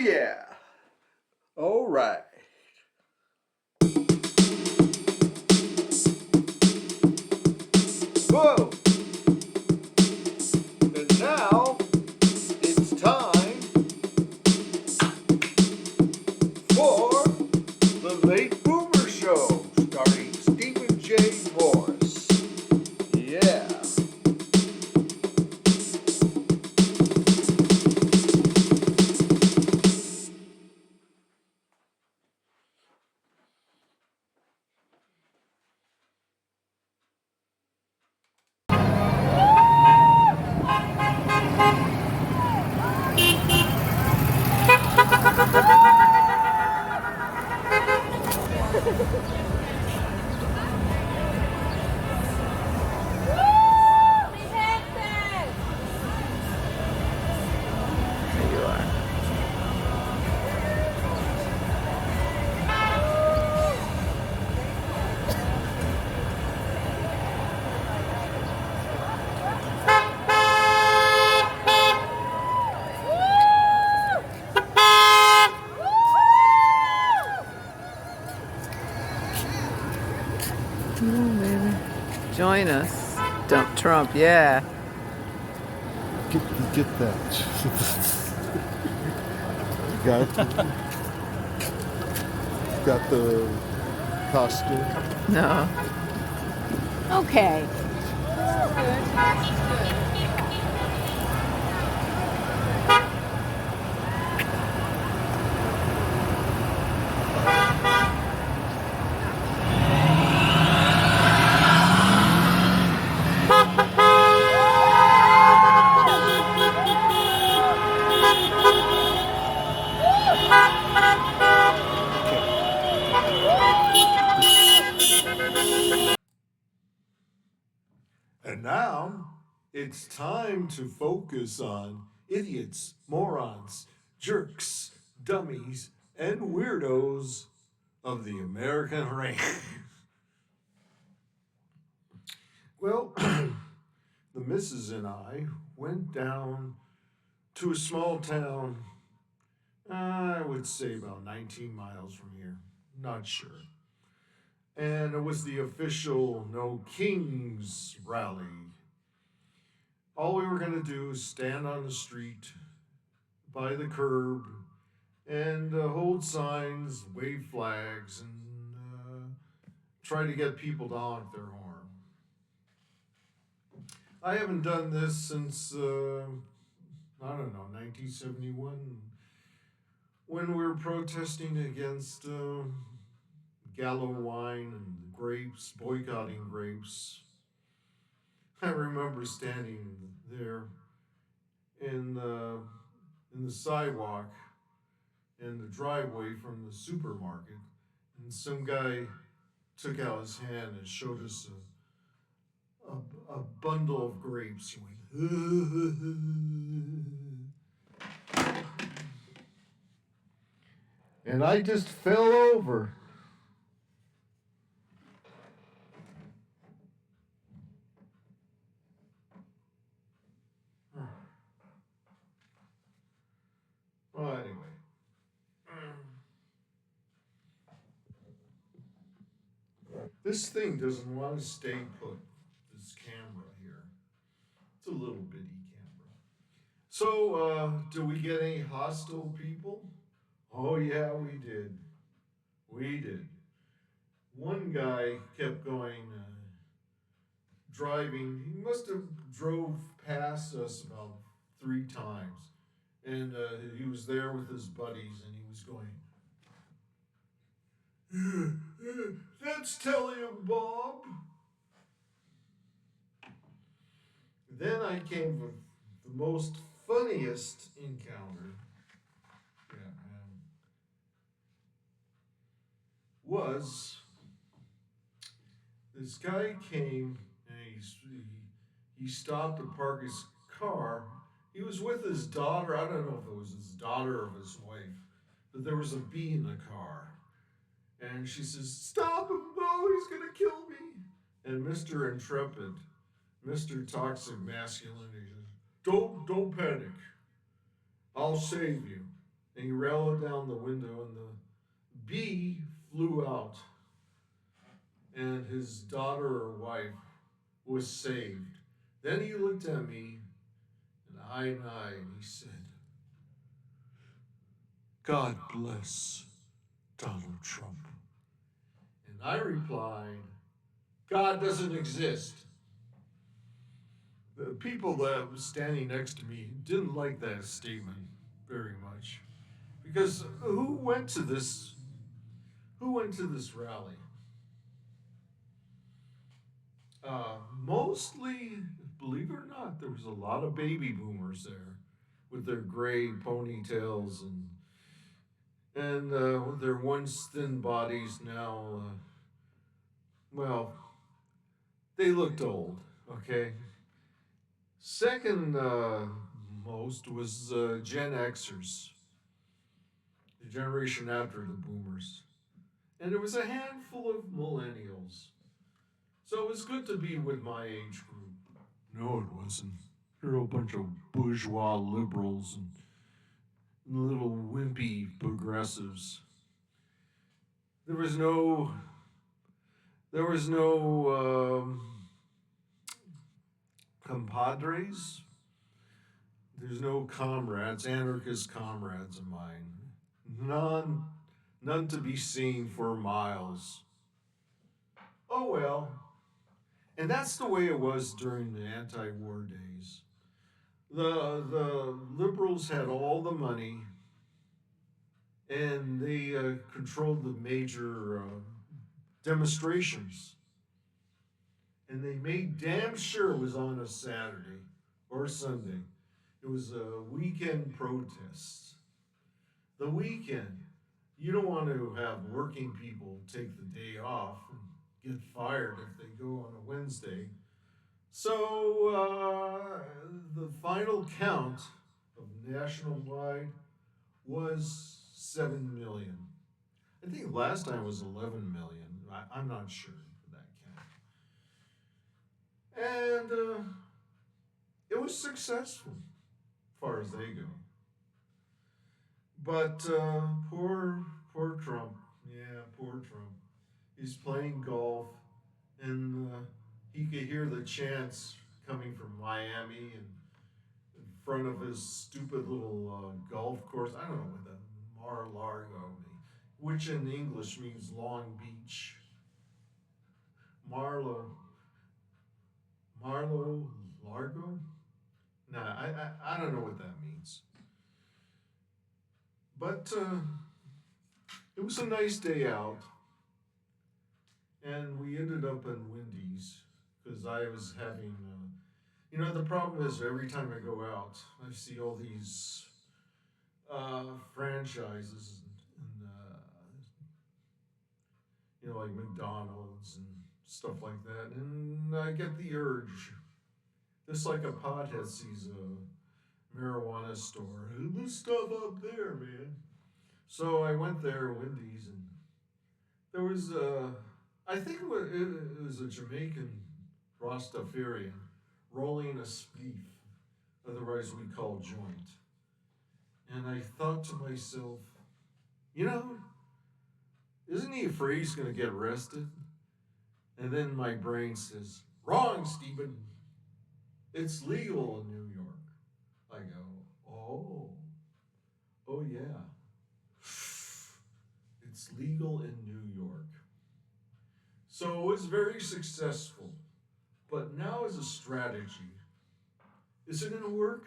yeah. All right. Whoa. And now it's time for the Late Boomer Show, starring Stephen J. Morris. Yeah. There you are. Come on, baby. Join us. Dump Trump, yeah. Get that. got the costume. No. Okay. And now it's time to focus on idiots, morons, jerks, dummies, and weirdos of the American race. Well, the missus and I went down to a small town, I would say about 19 miles from here. Not sure. And it was the official No Kings rally. All we were going to do is stand on the street by the curb and hold signs, wave flags, and try to get people to honk their horn. I haven't done this since, I don't know, 1971, when we were protesting against Gallo wine and grapes, boycotting grapes. I remember standing there in the sidewalk in the driveway from the supermarket, and some guy took out his hand and showed us a bundle of grapes. He went, and I just fell over. Well, anyway. This thing doesn't want to stay put, this camera here. It's a little bitty camera. So, do we get any hostile people? Oh, yeah, we did. We did. One guy kept going, driving. He must have drove past us about 3 times. And he was there with his buddies, and he was going, "That's telling him, Bob." Then I came with the most funniest encounter. Was this guy came and he stopped to park his car. He was with his daughter. I don't know if it was his daughter or his wife, but there was a bee in the car. And she says, "Stop him, Bo, he's gonna kill me." And Mr. Intrepid, Mr. Toxic Masculinity says, Don't panic. I'll save you. and he rolled down the window, and the bee flew out, and his daughter or wife was saved. Then he looked at me, and eye, and he said, "God bless Donald Trump." And I replied, "God doesn't exist." The people that was standing next to me didn't like that statement very much because who went to this? Who went to this rally? Mostly, believe it or not, there was a lot of baby boomers there with their gray ponytails and with their once thin bodies now. Well, they looked old. Okay. Second most was Gen Xers, the generation after the boomers. And there was a handful of millennials. So it was good to be with my age group. No, it wasn't. They're a bunch of bourgeois liberals and little wimpy progressives. There was no, there was no compadres. There's no comrades, anarchist comrades of mine. None, none to be seen for miles. Oh well. And that's the way it was during the anti-war days. The liberals had all the money, and they controlled the major demonstrations, and they made damn sure it was on a Saturday or Sunday. It was a weekend protest. The weekend. You don't want to have working people take the day off and get fired if they go on a Wednesday. So the final count of nationwide was 7 million. I think last time was 11 million. I'm not sure for that count. And it was successful, as far as they go. But poor Trump. Yeah, poor Trump. He's playing golf, and he could hear the chants coming from Miami and in front of his stupid little golf course. I don't know what that Mar-a-Lago means, which in English means Long Beach. Marlo, Marlo Largo? Nah, I don't know what that means. But it was a nice day out, and we ended up in Wendy's because I was having. The problem is every time I go out, I see all these franchises and like McDonald's and stuff like that, and I get the urge, just like a pothead sees a marijuana store. Hey, this stuff up there, man. So I went there, Wendy's, and there was I think it was a Jamaican Rastafarian rolling a spliff, otherwise we call joint. And I thought to myself, you know, isn't he afraid he's going to get arrested? And then my brain says, wrong, Stephen. It's legal in New York. I go, oh yeah. It's legal in New York. So it was very successful. But now as a strategy, is it going to work?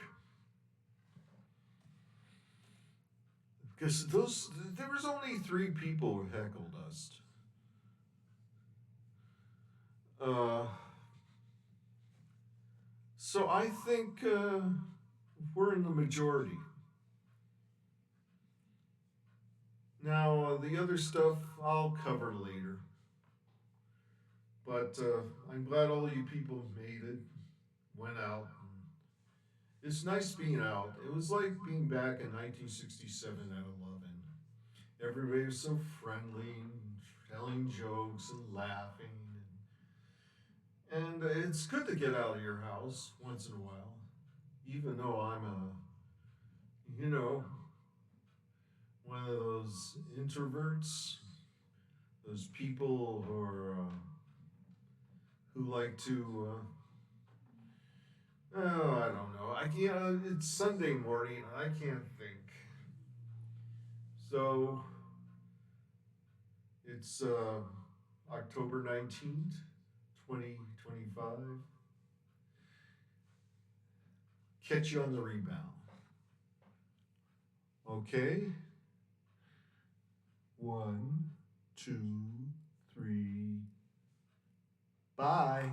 Because there was only 3 people who heckled us. So I think we're in the majority. Now, the other stuff I'll cover later. But I'm glad all you people made it, went out. It's nice being out. It was like being back in 1967 at 11. Everybody was so friendly and telling jokes and laughing. And it's good to get out of your house once in a while, even though I'm a, you know, one of those introverts, those people who are who like to oh, I don't know. It's Sunday morning. I can't think. So it's October 19th, 2025. Catch you on the rebound. Okay. 1, 2, 3. Bye.